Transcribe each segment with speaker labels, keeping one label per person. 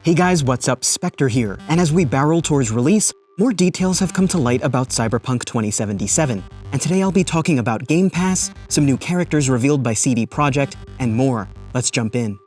Speaker 1: Hey guys, what's up? Spectre here, and as we barrel towards release, more details have come to light about Cyberpunk 2077, and today I'll be talking about Game Pass, some new characters revealed by CD Projekt, and more. Let's jump in.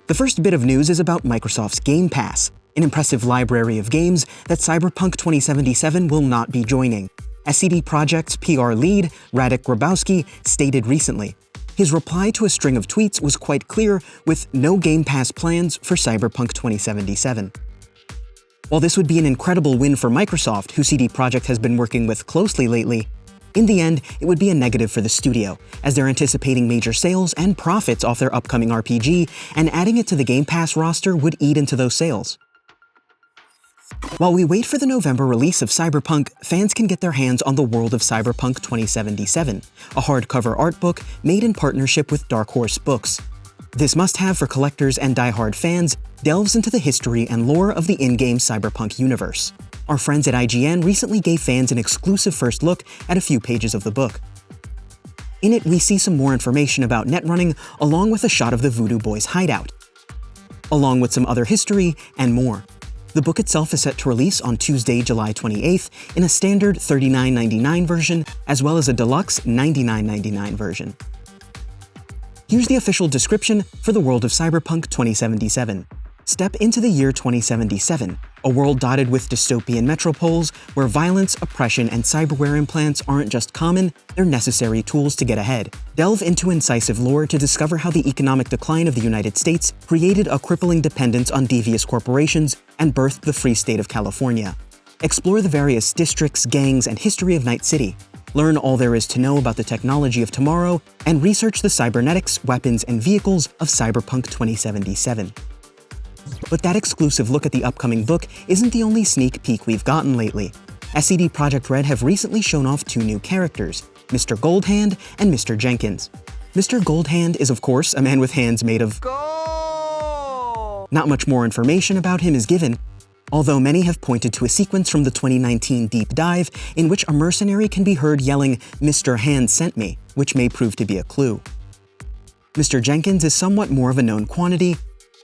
Speaker 1: The first bit of news is about Microsoft's Game Pass, an impressive library of games that Cyberpunk 2077 will not be joining, as CD Projekt's PR lead, Radek Grabowski, stated recently. His reply to a string of tweets was quite clear, with no Game Pass plans for Cyberpunk 2077. While this would be an incredible win for Microsoft, who CD Projekt has been working with closely lately, in the end, it would be a negative for the studio, as they're anticipating major sales and profits off their upcoming RPG, and adding it to the Game Pass roster would eat into those sales. While we wait for the November release of Cyberpunk, fans can get their hands on the World of Cyberpunk 2077, a hardcover art book made in partnership with Dark Horse Books. This must-have for collectors and die-hard fans delves into the history and lore of the in-game Cyberpunk universe. Our friends at IGN recently gave fans an exclusive first look at a few pages of the book. In it, we see some more information about netrunning, along with a shot of the Voodoo Boys' hideout, along with some other history and more. The book itself is set to release on Tuesday, July 28th, in a standard $39.99 version, as well as a deluxe $99.99 version. Here's the official description for the World of Cyberpunk 2077. Step into the year 2077, a world dotted with dystopian metropoles where violence, oppression, and cyberware implants aren't just common, they're necessary tools to get ahead. Delve into incisive lore to discover how the economic decline of the United States created a crippling dependence on devious corporations and birthed the Free State of California. Explore the various districts, gangs, and history of Night City. Learn all there is to know about the technology of tomorrow, and research the cybernetics, weapons, and vehicles of Cyberpunk 2077. But that exclusive look at the upcoming book isn't the only sneak peek we've gotten lately, as CD Projekt Red have recently shown off two new characters, Mr. Goldhand and Mr. Jenkins. Mr. Goldhand is of course a man with hands made of gold. Not much more information about him is given, although many have pointed to a sequence from the 2019 Deep Dive in which a mercenary can be heard yelling, "Mr. Hand sent me," which may prove to be a clue. Mr. Jenkins is somewhat more of a known quantity,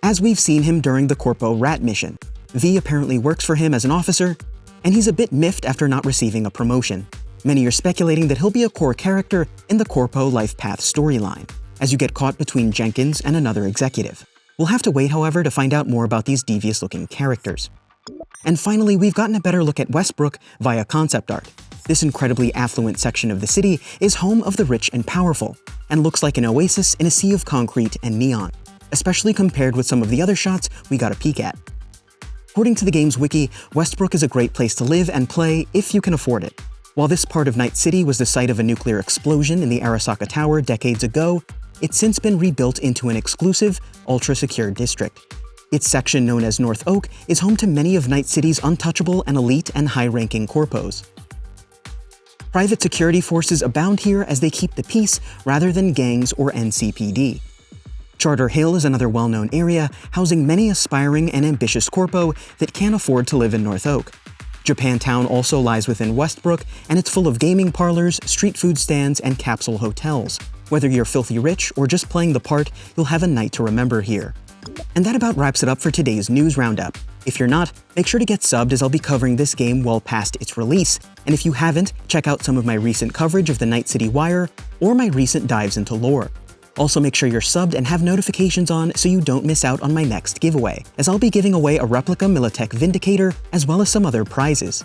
Speaker 1: as we've seen him during the Corpo Rat mission. V apparently works for him as an officer, and he's a bit miffed after not receiving a promotion. Many are speculating that he'll be a core character in the Corpo Life Path storyline, as you get caught between Jenkins and another executive. We'll have to wait, however, to find out more about these devious-looking characters. And finally, we've gotten a better look at Westbrook via concept art. This incredibly affluent section of the city is home of the rich and powerful, and looks like an oasis in a sea of concrete and neon, especially compared with some of the other shots we got a peek at. According to the game's wiki, Westbrook is a great place to live and play if you can afford it. While this part of Night City was the site of a nuclear explosion in the Arasaka Tower decades ago, it's since been rebuilt into an exclusive, ultra-secure district. Its section known as North Oak is home to many of Night City's untouchable and elite and high-ranking corpos. Private security forces abound here as they keep the peace rather than gangs or NCPD. Charter Hill is another well-known area, housing many aspiring and ambitious corpo that can't afford to live in North Oak. Japantown also lies within Westbrook, and it's full of gaming parlors, street food stands, and capsule hotels. Whether you're filthy rich or just playing the part, you'll have a night to remember here. And that about wraps it up for today's news roundup. If you're not, make sure to get subbed as I'll be covering this game well past its release, and if you haven't, check out some of my recent coverage of the Night City Wire or my recent dives into lore. Also make sure you're subbed and have notifications on so you don't miss out on my next giveaway, as I'll be giving away a replica Militech Vindicator as well as some other prizes.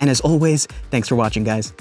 Speaker 1: And as always, thanks for watching, guys.